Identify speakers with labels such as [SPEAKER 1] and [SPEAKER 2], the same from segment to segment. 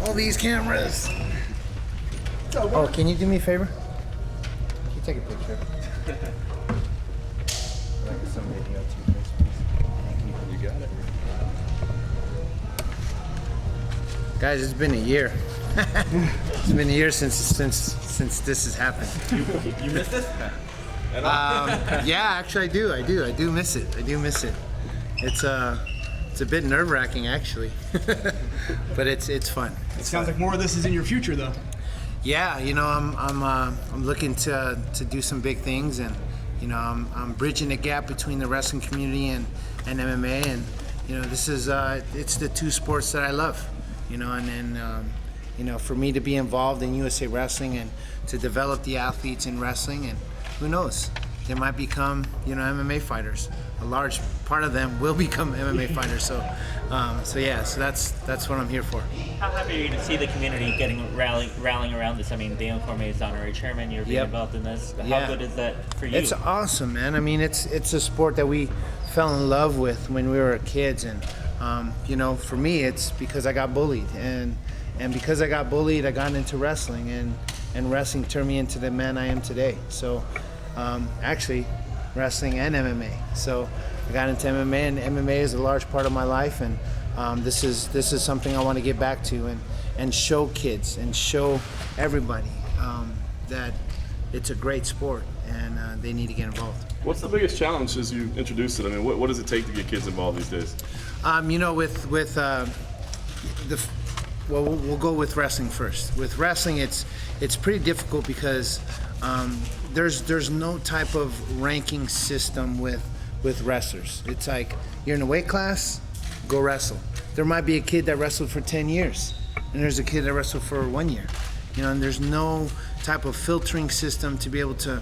[SPEAKER 1] All these cameras. Oh, can you do me a favor? Can you take a picture? Like some video too, please. Thank you.
[SPEAKER 2] You got it.
[SPEAKER 1] Guys, it's been a year. It's been a year since this has happened.
[SPEAKER 2] You missed this?
[SPEAKER 1] Yeah, actually I do miss it. It's a bit nerve-wracking actually, but it's fun.
[SPEAKER 3] It sounds like more of this is in your future though.
[SPEAKER 1] Yeah, you know, I'm looking to do some big things, and you know, I'm bridging the gap between the wrestling community and MMA, and you know, this is it's the two sports that I love, you know, and you know, for me to be involved in USA Wrestling and to develop the athletes in wrestling, and who knows, they might become, you know, MMA fighters. A large part of them will become MMA fighters. So yeah, so that's what I'm here for.
[SPEAKER 4] How happy are you to see the community rallying around this? I mean, Daniel Cormier is honorary chairman. You're being involved in this. How good is that for you?
[SPEAKER 1] It's awesome, man. I mean, it's a sport that we fell in love with when we were kids, and you know, for me, it's because I got bullied, and because I got bullied, I got into wrestling, and wrestling turned me into the man I am today. So actually, wrestling and MMA. So I got into MMA, and MMA is a large part of my life, and this is something I want to get back to and show kids and show everybody that it's a great sport, and they need to get involved.
[SPEAKER 2] What's the biggest challenge as you introduce it? I mean, what does it take to get kids involved these days?
[SPEAKER 1] You know, well, we'll go with wrestling first. With wrestling, it's pretty difficult because there's no type of ranking system with wrestlers. It's like, you're in a weight class, go wrestle. There might be a kid that wrestled for 10 years, and there's a kid that wrestled for 1 year. You know, and there's no type of filtering system to be able to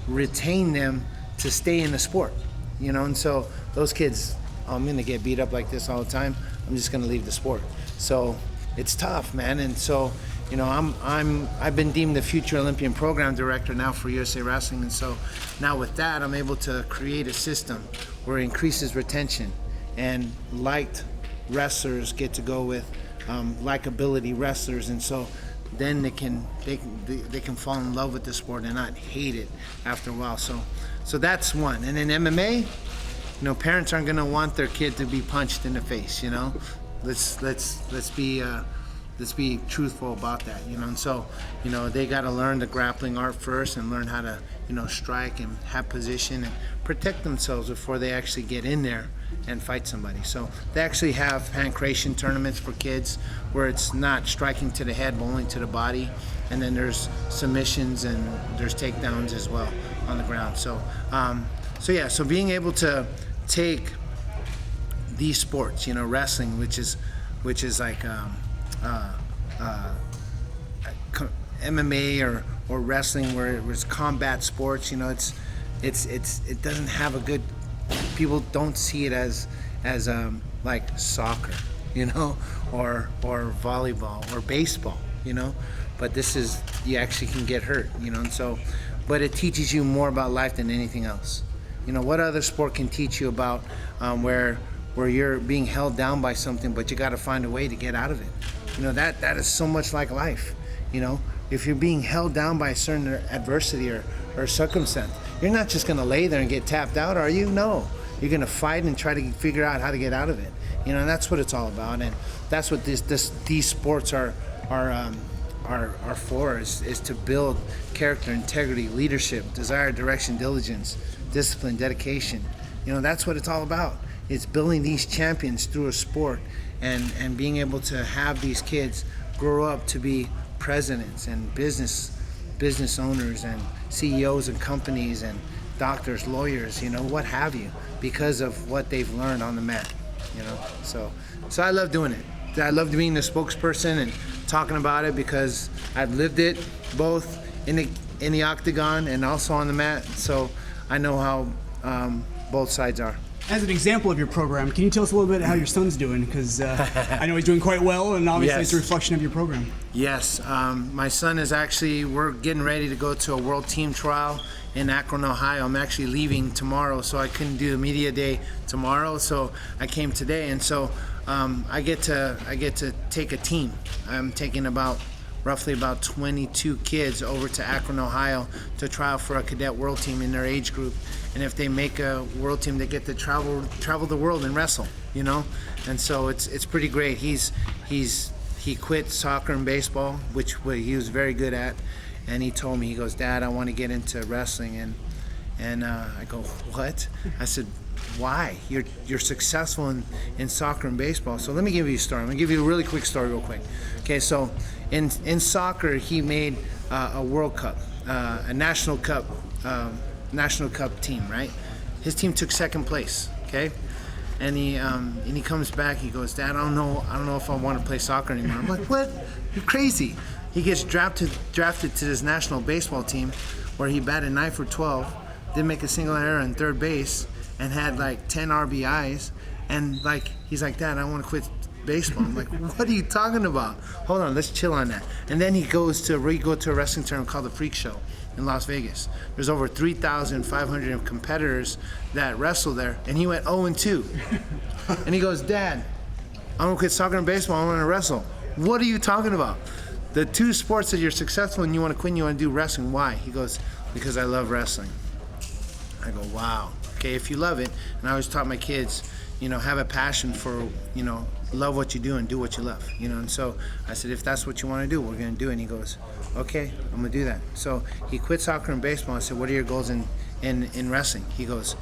[SPEAKER 1] retain them to stay in the sport. You know, and so those kids, oh, I'm gonna get beat up like this all the time, I'm just gonna leave the sport. So it's tough, man. And so, you know, I've been deemed the future Olympian program director now for USA Wrestling, and so now with that, I'm able to create a system where it increases retention, and liked wrestlers get to go with likability wrestlers, and so then they can fall in love with the sport and not hate it after a while. So that's one. And in MMA, you know, parents aren't going to want their kid to be punched in the face. You know, let's be truthful about that, you know. And so, you know, they got to learn the grappling art first and learn how to, you know, strike and have position and protect themselves before they actually get in there and fight somebody. So they actually have hand creation tournaments for kids where it's not striking to the head but only to the body, and then there's submissions and there's takedowns as well on the ground. So yeah, so being able to take these sports, you know, wrestling, which is like MMA or wrestling, where it was combat sports, you know, it doesn't have a good, people don't see it as like soccer, you know, or volleyball or baseball, you know, but this is, you actually can get hurt, you know. And so, but it teaches you more about life than anything else. You know, what other sport can teach you about where you're being held down by something, but you got to find a way to get out of it? You know, that is so much like life. You know, if you're being held down by a certain adversity or circumstance, you're not just going to lay there and get tapped out, are you? No, you're going to fight and try to figure out how to get out of it. You know, and that's what it's all about, and that's what these sports are for, is to build character, integrity, leadership, desire, direction, diligence, discipline, dedication. You know, that's what it's all about. It's building these champions through a sport, and being able to have these kids grow up to be presidents and business owners and CEOs of companies and doctors, lawyers, you know, what have you, because of what they've learned on the mat, you know. So I love doing it. I love being the spokesperson and talking about it, because I've lived it both in the octagon and also on the mat. So I know how both sides are.
[SPEAKER 3] As an example of your program, can you tell us a little bit how your son's doing? Because I know he's doing quite well, and obviously It's a reflection of your program.
[SPEAKER 1] Yes, my son is actually, we're getting ready to go to a world team trial in Akron, Ohio. I'm actually leaving tomorrow, so I couldn't do the media day tomorrow, so I came today. And so I get to take a team. I'm taking roughly about 22 kids over to Akron, Ohio to try out for a cadet world team in their age group. And if they make a world team, they get to travel the world and wrestle, you know? And so it's pretty great. He quit soccer and baseball, which he was very good at. And he told me, he goes, Dad, I want to get into wrestling. And I go, what? I said, why? You're successful in soccer and baseball. So let me give you a story. I'm going to give you a really quick story real quick. Okay, so in soccer, he made a World Cup, a National Cup team, right? His team took second place, okay? And he comes back, he goes, Dad, I don't know if I want to play soccer anymore. I'm like, what? You're crazy. He gets drafted to this national baseball team where he batted 9 for 12, didn't make a single error on third base, and had like 10 RBIs. And like, he's like, Dad, I want to quit baseball. I'm like, what are you talking about? Hold on, let's chill on that. And then we go to a wrestling tournament called the Freak Show in Las Vegas. There's over 3,500 competitors that wrestle there, and he went 0-2. And he goes, Dad, I'm gonna quit soccer and baseball, I wanna wrestle. What are you talking about? The two sports that you're successful in, you wanna quit and you wanna do wrestling. Why? He goes, because I love wrestling. I go, wow. Okay, if you love it, and I always taught my kids, you know, have a passion for, you know, love what you do and do what you love, you know. And so I said, if that's what you want to do, we're going to do it. And he goes, okay, I'm going to do that. So he quit soccer and baseball. I said, what are your goals in wrestling? He goes,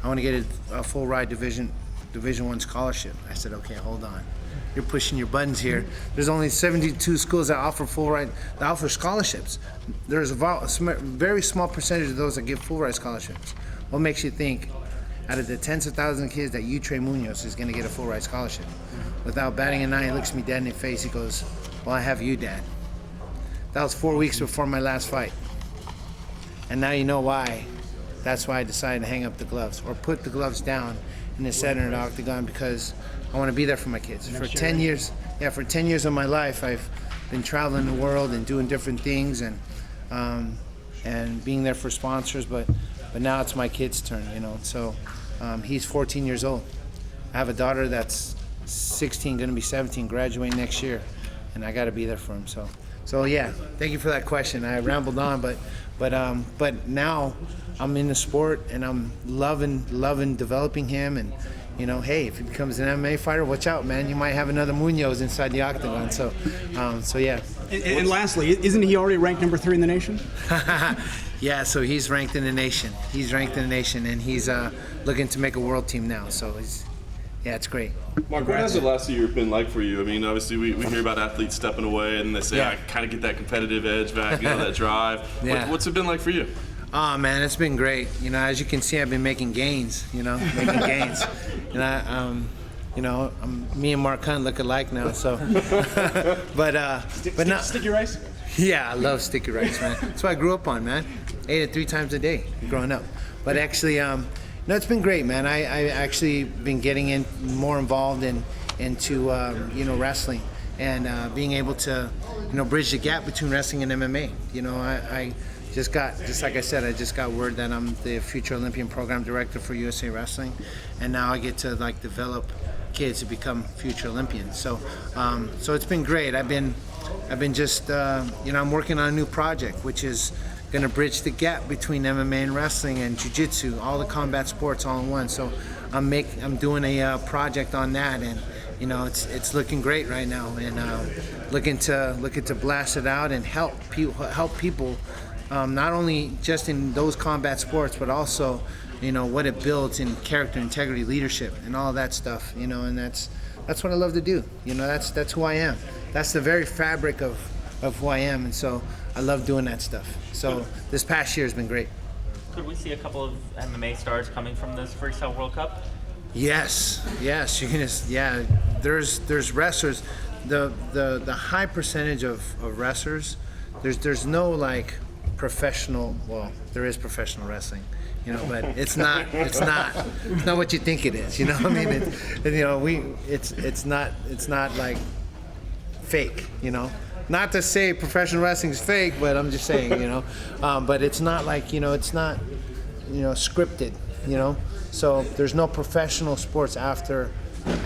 [SPEAKER 1] I want to get a full ride Division I scholarship. I said, okay, hold on. You're pushing your buttons here. There's only 72 schools that offer that offer scholarships. There's a very small percentage of those that give full ride scholarships. What makes you think out of the tens of thousands of kids that Trey Munoz is going to get a full ride scholarship? Without batting an eye, he looks me dead in the face. He goes, well, I have you, Dad. That was 4 weeks before my last fight. And now you know why. That's why I decided to hang up the gloves or put the gloves down in the center of the octagon, because I want to be there for my kids. For 10 years, for 10 years of my life, I've been traveling the world and doing different things and being there for sponsors, but now it's my kid's turn, you know. So he's 14 years old. I have a daughter that's 16, going to be 17, graduating next year, and I got to be there for him. So yeah, thank you for that question. I rambled on, but now I'm in the sport and I'm loving developing him. And you know, hey, if he becomes an MMA fighter, watch out, man. You might have another Munoz inside the octagon. So yeah.
[SPEAKER 3] And lastly, isn't he already ranked number 3 in the nation?
[SPEAKER 1] Yeah, so he's ranked in the nation. And he's looking to make a world team now. So it's great.
[SPEAKER 2] Mark, what has the last year been like for you? I mean, obviously we hear about athletes stepping away and they say, I kind of get that competitive edge back, you know, that drive.
[SPEAKER 1] Yeah.
[SPEAKER 2] What's it been like for you?
[SPEAKER 1] Oh man, it's been great. You know, as you can see, I've been making gains. And me and Mark Hunt look alike now. So, but not
[SPEAKER 3] sticky rice.
[SPEAKER 1] Yeah, I love sticky rice, man. That's what I grew up on, man. Ate it 3 times a day growing up. But actually, no, it's been great, man. I actually been getting more involved into wrestling and being able to bridge the gap between wrestling and MMA. You know, I just like I said, I just got word that I'm the future Olympian program director for USA Wrestling, and now I get to develop kids to become future Olympians. So it's been great. I've been just I'm working on a new project which is going to bridge the gap between MMA and wrestling and jiu-jitsu, all the combat sports all in one. So I'm doing a project on that, and it's looking great right now, and looking to blast it out and help people. Not only just in those combat sports, but also, what it builds in character, integrity, leadership, and all that stuff. And that's what I love to do. That's who I am. That's the very fabric of who I am, and so I love doing that stuff. So this past year has been great.
[SPEAKER 4] Could we see a couple of MMA stars coming from this Freestyle World Cup?
[SPEAKER 1] Yes. You're gonna. Yeah, there's wrestlers. The high percentage of wrestlers. There's no professional. Well, there is professional wrestling, but it's not what you think it is. I mean, it's not like fake. not to say professional wrestling is fake, but I'm just saying, but it's not like, it's not, scripted, So there's no professional sports after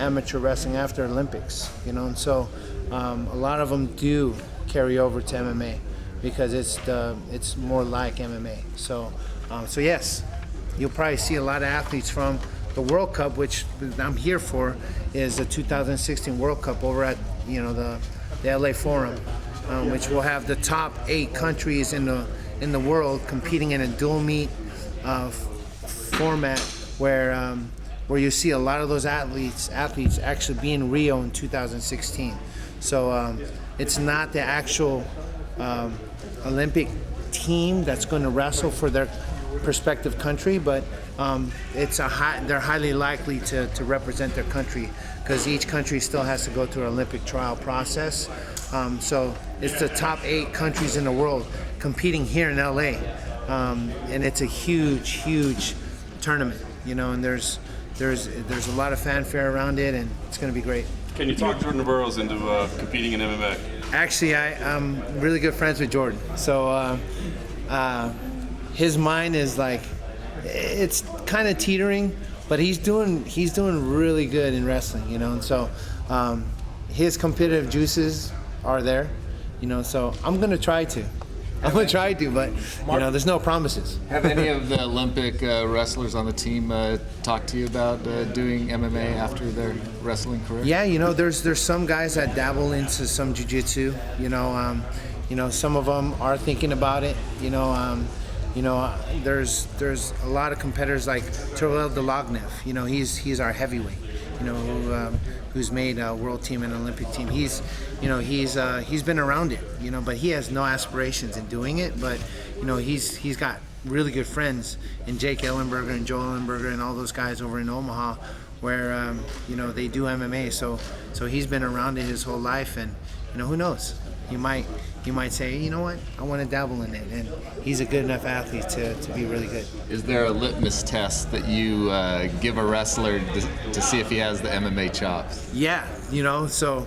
[SPEAKER 1] amateur wrestling, after Olympics, and so a lot of them do carry over to MMA because it's more like MMA. So yes, you'll probably see a lot of athletes from the World Cup, which I'm here for, is the 2016 World Cup over at the LA Forum, which will have the top 8 countries in the world competing in a dual meet format where you see a lot of those athletes actually be in Rio in 2016. So it's not the actual Olympic team that's going to wrestle for their prospective country, but they're highly likely to represent their country because each country still has to go through an Olympic trial process. So it's the top 8 countries in the world competing here in LA, and it's a huge tournament, and there's a lot of fanfare around it, and it's going to be great.
[SPEAKER 2] Can you talk Jordan Burroughs into competing in MMA?
[SPEAKER 1] Actually, I'm really good friends with Jordan, so his mind is like, it's kind of teetering, but he's doing really good in wrestling, and so his competitive juices are there, so I'm gonna try to, but there's no promises.
[SPEAKER 5] Have any of the Olympic wrestlers on the team talked to you about doing MMA after their wrestling career?
[SPEAKER 1] Yeah, there's some guys that dabble into some jiu-jitsu, some of them are thinking about it, there's a lot of competitors like Terrell Delagnev, he's our heavyweight, who's made a world team and Olympic team. He's been around it, but he has no aspirations in doing it, but he's got really good friends in Jake Ellenberger and Joel Ellenberger and all those guys over in Omaha where they do MMA, so he's been around it his whole life, and who knows, he might say, you know what, I want to dabble in it, and he's a good enough athlete to be really good.
[SPEAKER 5] Is there a litmus test that you give a wrestler to see if he has the MMA chops?
[SPEAKER 1] Yeah, so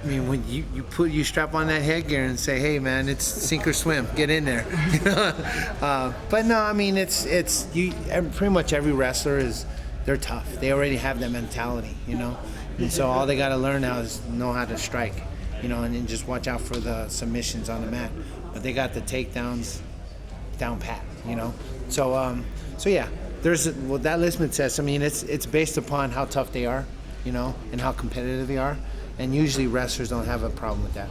[SPEAKER 1] I mean, when you strap on that headgear and say, hey man, it's sink or swim, get in there. But no, I mean, it's pretty much every wrestler they're tough. They already have that mentality, and so all they got to learn now is know how to strike. And then just watch out for the submissions on the mat. But they got the takedowns down pat, So yeah, there's that litmus test. I mean, it's based upon how tough they are, and how competitive they are. And usually wrestlers don't have a problem with that.